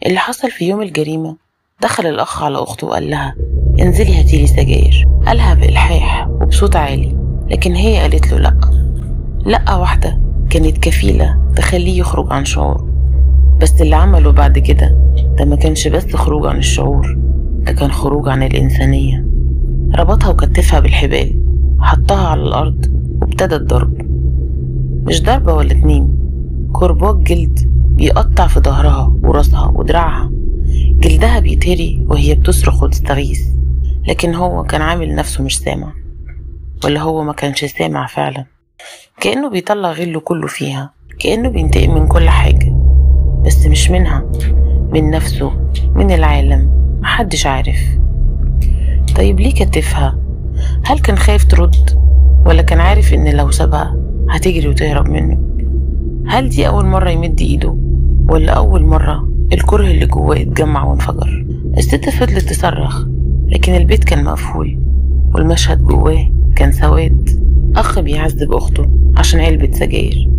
اللي حصل في يوم الجريمة، دخل الأخ على أخته وقال لها انزلي هاتيلي سجاير. قالها بإلحاح وبصوت عالي، لكن هي قالت له لأ. لأ واحدة كانت كفيلة تخليه يخرج عن شعوره. بس اللي عمله بعد كده ده ما كانش بس خروج عن الشعور، ده كان خروج عن الإنسانية. ربطها وكتفها بالحبال، حطها على الأرض وابتدى الضرب. مش ضربة ولا 2، كرباج جلد بيقطع في ظهرها وراسها ودراعها. جلدها بيتهري وهي بتصرخ وتستغيث، لكن هو كان عامل نفسه مش سامع. ولا هو ما كانش سامع فعلا، كأنه بيطلع غله كله فيها، كأنه بينتقم من كل حاجة، بس مش منها، من نفسه، من العالم، محدش عارف. طيب ليه كتفها؟ هل كان خايف ترد، ولا كان عارف ان لو سابها هتجري وتهرب منه؟ هل دي أول مرة يمد إيده، ولا أول مرة الكره اللي جواه اتجمع وانفجر؟ الست فضلت تصرخ، لكن البيت كان مقفول والمشهد جواه كان سواد. أخ بيعذب أخته عشان علبة سجاير،